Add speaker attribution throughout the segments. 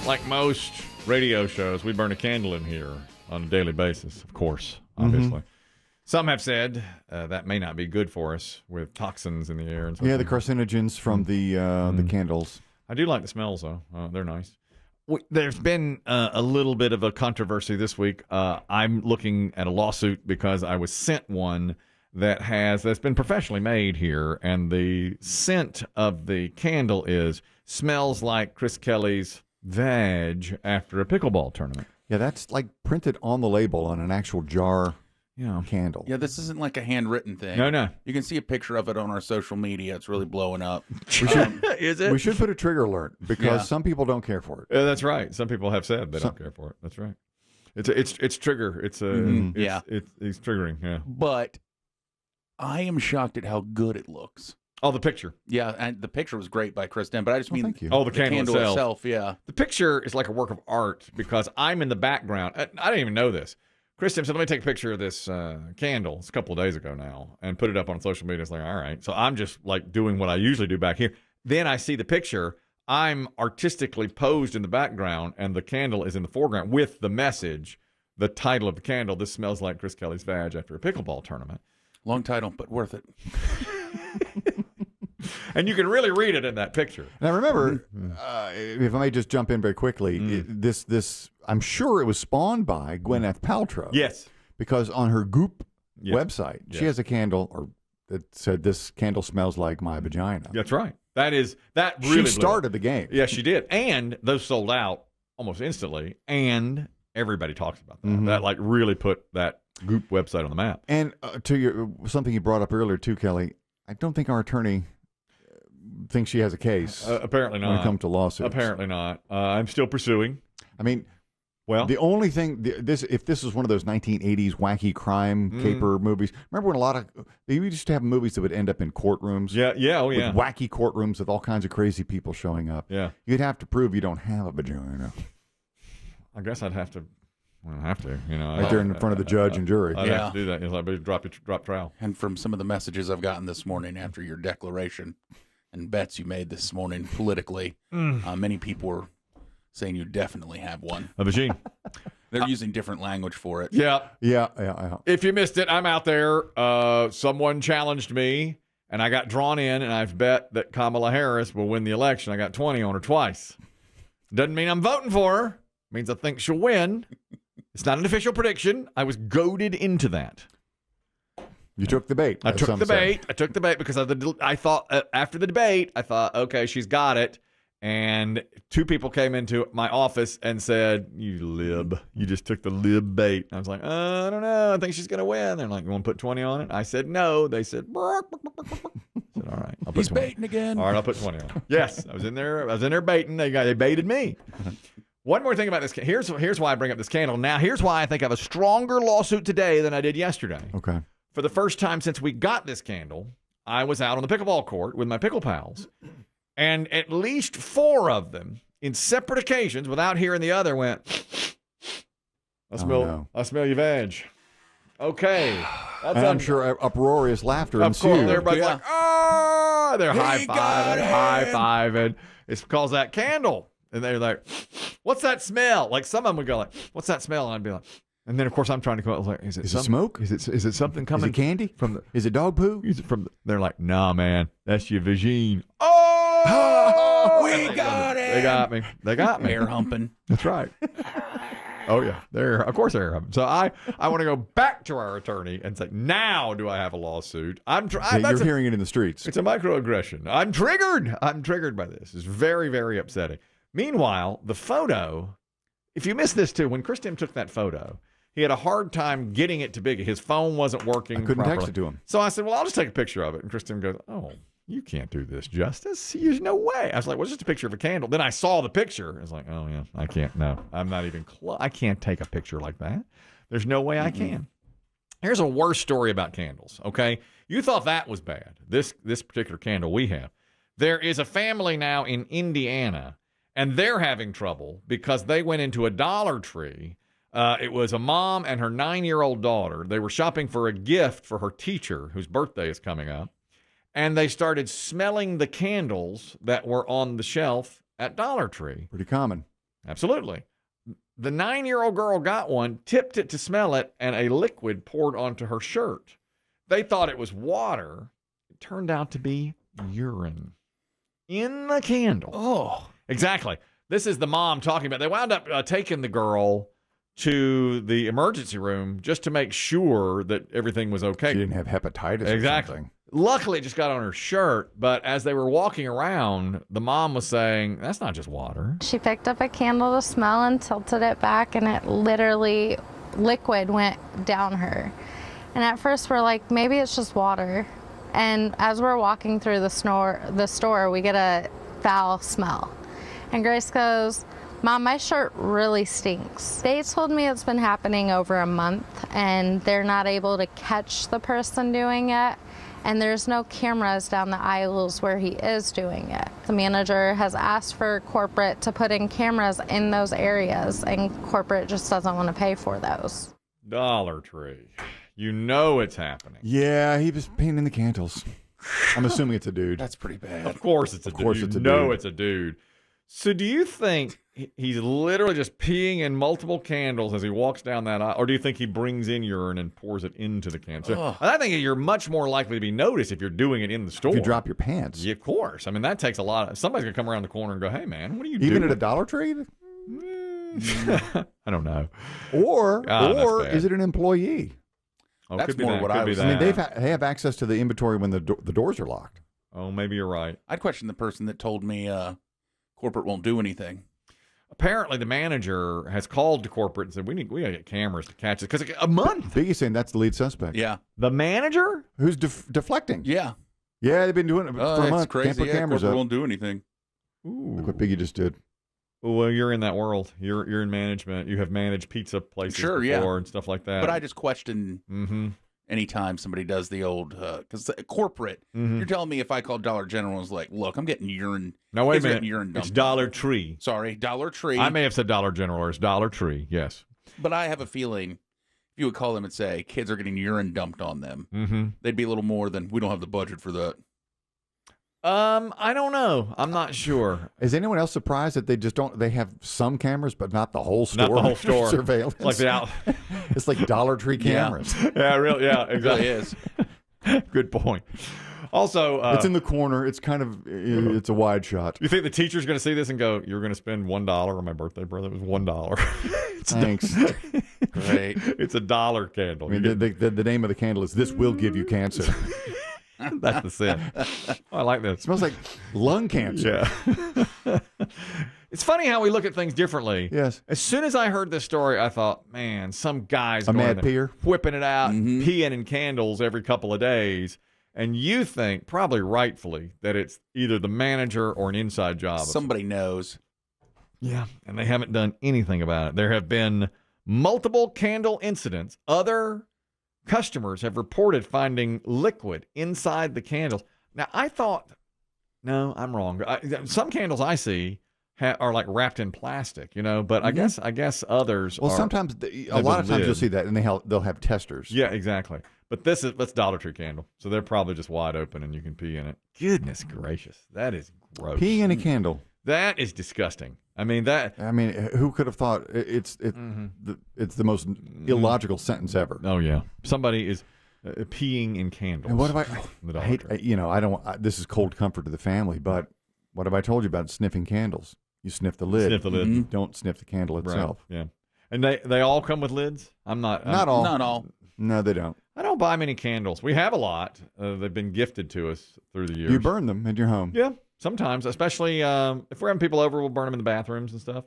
Speaker 1: Like most radio shows, we burn a candle in here on a daily basis, of course, obviously. Some have said that may not be good for us with toxins in the air. And so
Speaker 2: the carcinogens from the candles.
Speaker 1: I do like the smells, though. They're nice. There's been a little bit of a controversy this week. I'm looking at a lawsuit because I was sent one that's been professionally made here, and the scent of the candle smells like Chris Kelly's vag after a pickleball tournament.
Speaker 2: Yeah, that's like printed on the label on an actual jar candle.
Speaker 3: Yeah, this isn't like a handwritten thing.
Speaker 1: No.
Speaker 3: You can see a picture of it on our social media. It's really blowing up.
Speaker 1: Is it?
Speaker 2: We should put a trigger alert because some people don't care for it.
Speaker 1: That's right. Some people have said they don't care for it. That's right. It's trigger. It's triggering. Yeah.
Speaker 3: But I am shocked at how good it looks.
Speaker 1: Oh, the picture.
Speaker 3: Yeah, and the picture was great by Chris Demm, but I just mean
Speaker 2: thank you.
Speaker 1: Oh, the candle itself.
Speaker 3: Yeah.
Speaker 1: The picture is like a work of art because I'm in the background. I didn't even know this. Chris Demm said, let me take a picture of this candle. It's a couple of days ago now, and put it up on social media. It's like, all right. So I'm just like doing what I usually do back here. Then I see the picture. I'm artistically posed in the background, and the candle is in the foreground with the message, the title of the candle, "This smells like Chris Kelly's vag after a pickleball tournament."
Speaker 3: Long title, but worth it.
Speaker 1: And you can really read it in that picture.
Speaker 2: Now, remember, if I may just jump in very quickly, this I'm sure it was spawned by Gwyneth Paltrow.
Speaker 1: Yes.
Speaker 2: Because on her Goop website, she has a candle that said, "This candle smells like my vagina."
Speaker 1: That's right. That really
Speaker 2: She started the game.
Speaker 1: Yeah, she did. And those sold out almost instantly, and everybody talks about that. That like really put that Goop website on the map.
Speaker 2: And to something you brought up earlier too, Kelly, I don't think our attorney thinks she has a case.
Speaker 1: Apparently not.
Speaker 2: When it comes to lawsuits.
Speaker 1: Apparently not. I'm still pursuing.
Speaker 2: I mean,
Speaker 1: well,
Speaker 2: the only thing if this was one of those 1980s wacky crime caper movies. Remember when they used to have movies that would end up in courtrooms?
Speaker 1: Yeah, with
Speaker 2: wacky courtrooms with all kinds of crazy people showing up.
Speaker 1: Yeah,
Speaker 2: you'd have to prove you don't have a vagina.
Speaker 1: I guess I'd have to. I don't have to,
Speaker 2: Right there in front of the judge and jury.
Speaker 1: I'd have to do that. It's like drop trial.
Speaker 3: And from some of the messages I've gotten this morning after your declaration and bets you made this morning politically, many people were saying you definitely have one.
Speaker 1: A vagine.
Speaker 3: They're using different language for it.
Speaker 1: Yeah.
Speaker 2: If
Speaker 1: you missed it, I'm out there. Someone challenged me, and I got drawn in, and I've bet that Kamala Harris will win the election. I got 20 on her twice. Doesn't mean I'm voting for her. Means I think she'll win. It's not an official prediction. I was goaded into that.
Speaker 2: You took the bait.
Speaker 1: I took the bait because I thought after the debate, I thought, okay, she's got it. And two people came into my office and said, "You lib. You just took the lib bait." I was like, I don't know. I think she's going to win. They're like, "You want to put 20 on it?" I said, "No." They said, I said, "All right. I'll put
Speaker 3: He's
Speaker 1: 20.
Speaker 3: baiting again.
Speaker 1: All right, I'll put 20 on it." Yes, I was in there baiting. They baited me. One more thing about this. Here's why I bring up this candle. Now, here's why I think I have a stronger lawsuit today than I did yesterday.
Speaker 2: Okay.
Speaker 1: For the first time since we got this candle, I was out on the pickleball court with my pickle pals, and at least 4 of them, in separate occasions, without hearing the other, went, I smell your vag. Okay.
Speaker 2: I'm sure uproarious laughter ensued.
Speaker 1: Of course, everybody's like, oh, they're high-fiving. It's because that candle. And they're like, "What's that smell?" Like some of them would go like, "What's that smell?" And I'd be like, and then of course I'm trying to come up like, is it
Speaker 2: smoke?
Speaker 1: Is it something coming?
Speaker 2: Is it candy
Speaker 1: from the?
Speaker 2: Is it dog poo?
Speaker 1: Is it from? They're like, "Nah, man, that's your vagine."
Speaker 3: Oh, we got it.
Speaker 1: They got me.
Speaker 3: Air humping.
Speaker 1: That's right. Oh yeah, of course they're humping. So I want to go back to our attorney and say, now do I have a lawsuit?
Speaker 2: You're hearing it in the streets.
Speaker 1: It's a microaggression. I'm triggered by this. It's very, very upsetting. Meanwhile, the photo, if you missed this too, when Chris Demm took that photo, he had a hard time getting it to Biggie. His phone wasn't working
Speaker 2: I couldn't
Speaker 1: properly.
Speaker 2: text it to him.
Speaker 1: So I said, well, I'll just take a picture of it. And Chris Demm goes, "Oh, you can't do this, Justice. There's no way." I was like, well, it's just a picture of a candle. Then I saw the picture. I was like, oh, yeah, I can't. No, I'm not even close. I can't take a picture like that. There's no way I can. Here's a worse story about candles, okay? You thought that was bad, this particular candle we have. There is a family now in Indiana, and they're having trouble because they went into a Dollar Tree. It was a mom and her 9-year-old daughter. They were shopping for a gift for her teacher, whose birthday is coming up. And they started smelling the candles that were on the shelf at Dollar Tree.
Speaker 2: Pretty common.
Speaker 1: Absolutely. The 9-year-old girl got one, tipped it to smell it, and a liquid poured onto her shirt. They thought it was water. It turned out to be urine in the candle.
Speaker 3: Oh.
Speaker 1: Exactly. This is the mom talking about. They wound up taking the girl to the emergency room just to make sure that everything was okay.
Speaker 2: She didn't have hepatitis
Speaker 1: Exactly.
Speaker 2: or something.
Speaker 1: Luckily, it just got on her shirt, but as they were walking around, the mom was saying, that's not just water.
Speaker 4: She picked up a candle to smell and tilted it back, and it literally, liquid went down her. And at first we're like, maybe it's just water. And as we're walking through the store, we get a foul smell. And Grace goes, Mom, my shirt really stinks. They told me it's been happening over a month, and they're not able to catch the person doing it. And there's no cameras down the aisles where he is doing it. The manager has asked for corporate to put in cameras in those areas, and corporate just doesn't want to pay for those.
Speaker 1: Dollar Tree. You know it's happening.
Speaker 2: Yeah, he was painting the candles. I'm assuming it's a dude.
Speaker 3: That's pretty bad.
Speaker 1: Of course it's a dude.
Speaker 2: It's a
Speaker 1: No,
Speaker 2: dude.
Speaker 1: it's a dude. So do you think he's literally just peeing in multiple candles as he walks down that aisle? Or do you think he brings in urine and pours it into the candle? So I think you're much more likely to be noticed if you're doing it in the store.
Speaker 2: If you drop your pants.
Speaker 1: Yeah, of course. I mean, that takes a lot. Somebody's going to come around the corner and go, hey, man, what are you doing?
Speaker 2: Even at a Dollar Tree?
Speaker 1: I don't know.
Speaker 2: Or
Speaker 1: that's bad.
Speaker 2: is it an employee?
Speaker 1: Oh,
Speaker 3: That's
Speaker 1: could be
Speaker 3: more
Speaker 1: that,
Speaker 3: what
Speaker 1: could
Speaker 3: I
Speaker 1: be
Speaker 3: was-
Speaker 1: that.
Speaker 2: I mean, they have access to the inventory when the doors are locked.
Speaker 1: Oh, maybe you're right.
Speaker 3: I'd question the person that told me corporate won't do anything.
Speaker 1: Apparently, the manager has called to corporate and said, we got to get cameras to catch it. Because a month.
Speaker 2: Biggie's saying that's the lead suspect.
Speaker 3: Yeah.
Speaker 1: The manager?
Speaker 2: Who's deflecting?
Speaker 3: Yeah.
Speaker 2: Yeah, they've been doing it for a
Speaker 3: It's
Speaker 2: month.
Speaker 3: crazy.
Speaker 2: Can't put
Speaker 3: Yeah,
Speaker 2: cameras
Speaker 3: corporate
Speaker 2: up.
Speaker 3: won't do anything.
Speaker 2: Look what Biggie just did.
Speaker 1: Well, you're in that world. You're in management. You have managed pizza places
Speaker 3: Sure,
Speaker 1: before
Speaker 3: yeah.
Speaker 1: and stuff like that.
Speaker 3: But I just question
Speaker 1: Mm-hmm.
Speaker 3: anytime somebody does the old, because corporate, you're telling me if I called Dollar General and was like, look, I'm getting urine.
Speaker 1: Now, wait a
Speaker 3: kids are
Speaker 1: minute.
Speaker 3: getting urine
Speaker 1: It's
Speaker 3: dumped.
Speaker 1: Dollar Tree.
Speaker 3: Sorry, Dollar Tree.
Speaker 1: I may have said Dollar General, or it's Dollar Tree. Yes.
Speaker 3: But I have a feeling if you would call them and say, kids are getting urine dumped on them,
Speaker 1: Mm-hmm.
Speaker 3: they'd be a little more than, we don't have the budget for that.
Speaker 1: I don't know. I'm not sure.
Speaker 2: Is anyone else surprised that they just don't? They have some cameras, but not the whole store.
Speaker 1: Not the whole store.
Speaker 2: Surveillance.
Speaker 1: It's like the out.
Speaker 2: It's like Dollar Tree
Speaker 3: Yeah.
Speaker 2: cameras.
Speaker 1: Yeah, really. Yeah,
Speaker 3: It really
Speaker 1: exactly.
Speaker 3: is.
Speaker 1: Good point. Also,
Speaker 2: It's in the corner. It's kind of it's a wide shot.
Speaker 1: you think the teacher's going to see this and go, "You're going to spend $1 on my birthday, brother? It was $1."
Speaker 2: Thanks.
Speaker 3: Great.
Speaker 1: It's a dollar candle.
Speaker 2: I mean, the name of the candle is "This Will Give You Cancer."
Speaker 1: That's the sin. Oh, I like
Speaker 2: It
Speaker 1: this.
Speaker 2: smells like lung cancer.
Speaker 1: Yeah. It's funny how we look at things differently.
Speaker 2: Yes.
Speaker 1: As soon as I heard this story, I thought, man, some guy's
Speaker 2: A
Speaker 1: going
Speaker 2: mad
Speaker 1: to
Speaker 2: peer?
Speaker 1: whipping it out,
Speaker 3: Mhm.
Speaker 1: peeing in candles every couple of days. And you think, probably rightfully, that it's either the manager or an inside job.
Speaker 3: Somebody knows.
Speaker 1: Yeah. And they haven't done anything about it. There have been multiple candle incidents. Other customers have reported finding liquid inside the candles. Now, I thought, no, I'm wrong. Some candles I see are like wrapped in plastic, but I guess others
Speaker 2: Well,
Speaker 1: are.
Speaker 2: sometimes a
Speaker 1: have
Speaker 2: lot
Speaker 1: a
Speaker 2: of times you'll
Speaker 1: lid.
Speaker 2: see that, and they'll have testers.
Speaker 1: Yeah, exactly. But that's Dollar Tree candle. So they're probably just wide open and you can pee in it. Goodness gracious. That is gross.
Speaker 2: Peeing in a candle.
Speaker 1: That is disgusting. I mean, that.
Speaker 2: I mean, who could have thought it's the most illogical sentence ever?
Speaker 1: Oh, yeah. Somebody is peeing in candles.
Speaker 2: And what have
Speaker 1: The
Speaker 2: I
Speaker 1: Dollar
Speaker 2: hate?
Speaker 1: Tree.
Speaker 2: I don't. This is cold comfort to the family, but what have I told you about sniffing candles? You sniff the lid.
Speaker 1: Sniff the lid.
Speaker 2: You don't sniff the candle
Speaker 1: Right.
Speaker 2: itself.
Speaker 1: Yeah. And they all come with lids?
Speaker 2: Not all.
Speaker 3: Not all.
Speaker 2: No, they don't.
Speaker 1: I don't buy many candles. We have a lot. They've been gifted to us through the years.
Speaker 2: You burn them in your home.
Speaker 1: Yeah, sometimes, especially if we're having people over, we'll burn them in the bathrooms and stuff.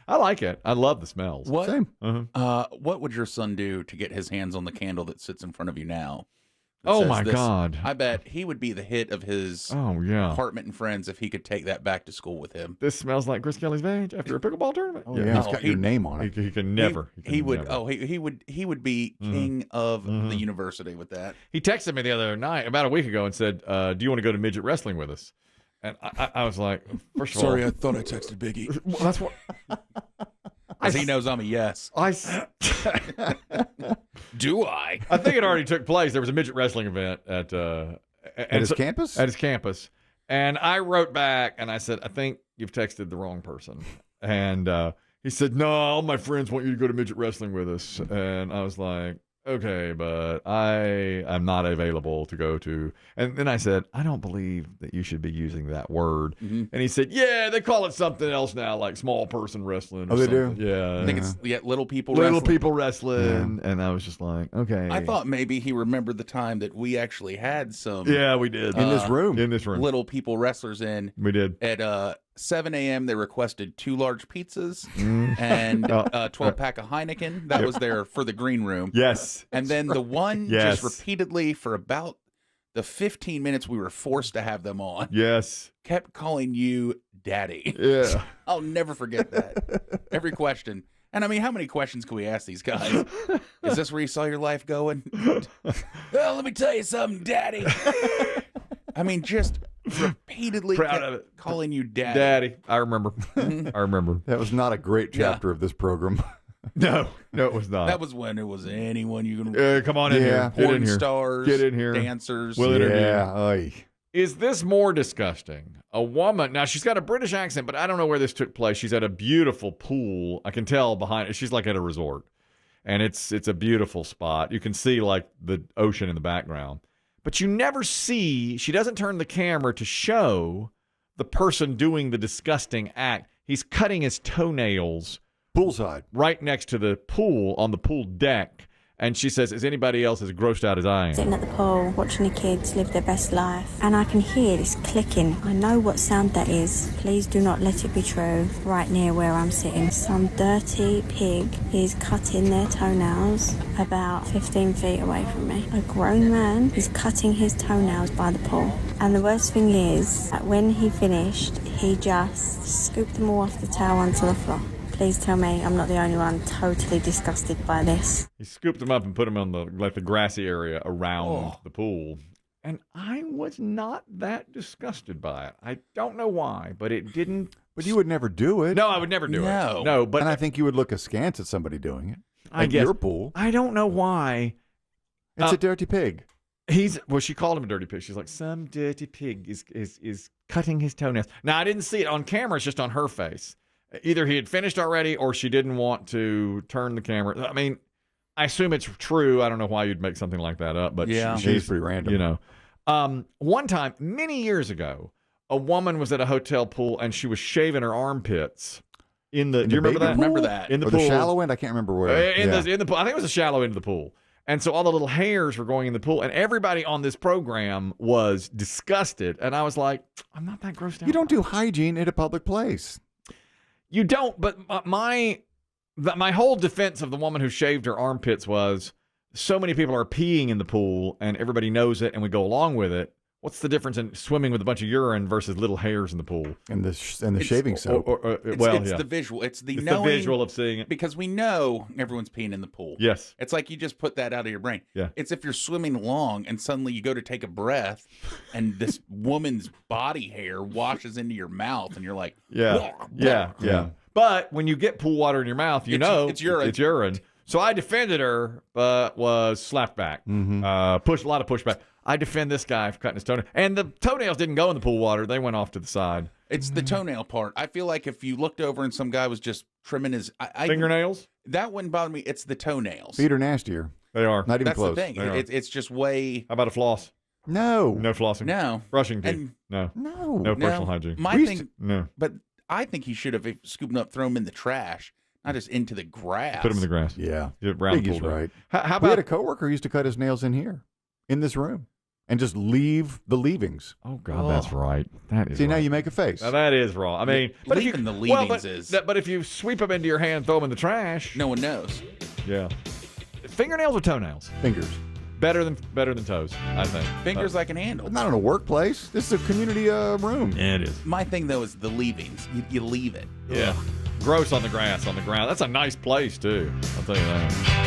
Speaker 1: I like it. I love the smells.
Speaker 3: What?
Speaker 2: Same.
Speaker 1: Uh-huh.
Speaker 3: What would your son do to get his hands on the candle that sits in front of you now? that
Speaker 1: Oh
Speaker 3: says
Speaker 1: my
Speaker 3: this?
Speaker 1: God.
Speaker 3: I bet he would be the hit of his
Speaker 1: Oh, yeah.
Speaker 3: apartment and friends if he could take that back to school with him.
Speaker 1: This smells like Chris Kelly's veg after a pickleball tournament.
Speaker 2: Oh yeah, it's
Speaker 3: No,
Speaker 2: got your name on it.
Speaker 1: He can never.
Speaker 3: He would.
Speaker 1: never.
Speaker 3: Oh, he would be king of the university with that.
Speaker 1: He texted me the other night, about a week ago, and said, "Do you want to go to midget wrestling with us?" And I was like, first of all,
Speaker 3: I thought I texted Biggie.
Speaker 1: well, that's what
Speaker 3: Because he knows I'm a yes. Do I?
Speaker 1: I think it already took place. There was a midget wrestling event at
Speaker 2: his campus?
Speaker 1: At his campus, and I wrote back and I said, "I think you've texted the wrong person." And he said, no, all my friends want you to go to midget wrestling with us. And I was like, okay, but I am not available to go to. And then I said, I don't believe that you should be using that word. And he said, yeah, they call it something else now, like small person wrestling. Or
Speaker 2: they
Speaker 1: something.
Speaker 2: do?
Speaker 1: Yeah.
Speaker 3: I think it's little people
Speaker 1: Little
Speaker 3: wrestling.
Speaker 1: people wrestling. And I was just like, okay.
Speaker 3: I thought maybe he remembered the time that we actually had some
Speaker 1: Yeah, we did.
Speaker 2: In this room.
Speaker 1: In this room.
Speaker 3: little people wrestlers in.
Speaker 1: We did.
Speaker 3: At 7 a.m., they requested 2 large pizzas and a 12-pack of Heineken. That was there for the green room.
Speaker 1: Yes.
Speaker 3: And then the one
Speaker 1: Yes.
Speaker 3: just repeatedly for about the 15 minutes we were forced to have them on
Speaker 1: Yes.
Speaker 3: kept calling you daddy.
Speaker 1: Yeah.
Speaker 3: I'll never forget that. Every question. And I mean, how many questions can we ask these guys? Is this where you saw your life going? Well, let me tell you something, daddy. I mean, just repeatedly
Speaker 1: Proud
Speaker 3: kept
Speaker 1: of it.
Speaker 3: calling you daddy.
Speaker 1: Daddy. I remember. I remember.
Speaker 2: That was not a great chapter of this program.
Speaker 1: No, it was not.
Speaker 3: That was when it was anyone you can.
Speaker 1: Come on in
Speaker 2: Yeah.
Speaker 1: here. Get in
Speaker 3: Porn
Speaker 1: here.
Speaker 3: stars,
Speaker 1: Get in here.
Speaker 3: dancers.
Speaker 1: We'll interview.
Speaker 2: Yeah. Oy.
Speaker 1: Is this more disgusting? A woman, now she's got a British accent, but I don't know where this took place. She's at a beautiful pool. I can tell behind. She's like at a resort, and it's a beautiful spot. You can see like the ocean in the background, but you never see. She doesn't turn the camera to show the person doing the disgusting act. He's cutting his toenails
Speaker 2: Poolside.
Speaker 1: right next to the pool on the pool deck. And she says, is anybody else as grossed out as I am?
Speaker 5: Sitting at the pool, watching the kids live their best life. And I can hear this clicking. I know what sound that is. Please do not let it be true. Right near where I'm sitting. Some dirty pig is cutting their toenails about 15 feet away from me. A grown man is cutting his toenails by the pool. And the worst thing is that when he finished, he just scooped them all off the towel onto the floor. Please tell me I'm not the only one totally disgusted by this.
Speaker 1: He scooped them up and put them on the grassy area around the pool. And I was not that disgusted by it. I don't know why, but it didn't.
Speaker 2: But you would never do it.
Speaker 1: No, I would never do
Speaker 3: No.
Speaker 1: it. No, but
Speaker 2: And I think you would look askance at somebody doing it.
Speaker 1: I
Speaker 2: At
Speaker 1: guess
Speaker 2: your pool.
Speaker 1: I don't know why.
Speaker 2: It's a dirty pig.
Speaker 1: She called him a dirty pig. She's like, some dirty pig is cutting his toenails. Now I didn't see it on camera. It's just on her face. Either he had finished already or she didn't want to turn the camera. I mean, I assume it's true. I don't know why you'd make something like that up, but
Speaker 3: Yeah.
Speaker 2: She's pretty random.
Speaker 1: You know, one time, many years ago, a woman was at a hotel pool and she was shaving her armpits in the. Do you remember
Speaker 2: baby
Speaker 1: that?
Speaker 3: I remember that.
Speaker 1: In the
Speaker 2: Or
Speaker 1: pool,
Speaker 2: the shallow end? I can't remember where.
Speaker 1: in the pool. I think it was a shallow end of the pool. And so all the little hairs were going in the pool, and everybody on this program was disgusted. And I was like, I'm not that grossed out.
Speaker 2: You don't do hygiene at a public place.
Speaker 1: You don't, but my whole defense of the woman who shaved her armpits was so many people are peeing in the pool and everybody knows it and we go along with it. What's the difference in swimming with a bunch of urine versus little hairs in the pool?
Speaker 2: And the shaving soap.
Speaker 3: It's the visual. It's the
Speaker 1: It's
Speaker 3: knowing.
Speaker 1: the visual of seeing it.
Speaker 3: Because we know everyone's peeing in the pool.
Speaker 1: Yes.
Speaker 3: It's like you just put that out of your brain.
Speaker 1: Yeah.
Speaker 3: It's if you're swimming along and suddenly you go to take a breath and this woman's body hair washes into your mouth and you're like,
Speaker 1: Yeah. But when you get pool water in your mouth, you know
Speaker 3: it's urine.
Speaker 1: It's urine. So I defended her, but was slapped back.
Speaker 2: Mm-hmm.
Speaker 1: A lot of pushback. I defend this guy for cutting his toenail. And the toenails didn't go in the pool water. They went off to the side.
Speaker 3: it's the toenail part. I feel like if you looked over and some guy was just trimming his
Speaker 1: Fingernails?
Speaker 3: that wouldn't bother me. It's the toenails.
Speaker 2: Feet are nastier.
Speaker 1: They are.
Speaker 2: Not even
Speaker 3: That's
Speaker 2: close.
Speaker 3: the thing.
Speaker 1: They are.
Speaker 3: It's just way.
Speaker 1: How about a floss?
Speaker 2: No.
Speaker 1: No flossing.
Speaker 3: No.
Speaker 1: Brushing teeth.
Speaker 3: And-
Speaker 1: No.
Speaker 2: No.
Speaker 1: No personal
Speaker 3: No.
Speaker 1: hygiene.
Speaker 3: My
Speaker 2: We used
Speaker 3: thing,
Speaker 1: No.
Speaker 3: but I think he should have scooped them up, thrown them in the trash, not just into the grass.
Speaker 1: Put them in the grass.
Speaker 2: Yeah.
Speaker 1: Round the
Speaker 2: Biggie's
Speaker 1: pool down.
Speaker 2: right.
Speaker 1: How
Speaker 2: We had
Speaker 1: about?
Speaker 2: a coworker who used to cut his nails in here, in this room, and just leave the leavings.
Speaker 1: Oh God, that's right. That is.
Speaker 2: See, now
Speaker 1: right.
Speaker 2: you make a face.
Speaker 1: Now that is wrong. I mean, but if you
Speaker 3: Leaving the leavings
Speaker 1: but if you sweep them into your hand, and throw them in the trash.
Speaker 3: No one knows.
Speaker 1: Yeah. Fingernails or toenails?
Speaker 2: Fingers.
Speaker 1: Better than toes, I think.
Speaker 3: Fingers I can handle.
Speaker 2: But not in a workplace. This is a community room.
Speaker 1: Yeah, it is.
Speaker 3: My thing though is the leavings. You leave it.
Speaker 1: Yeah. Gross on the grass, on the ground. That's a nice place too. I'll tell you that.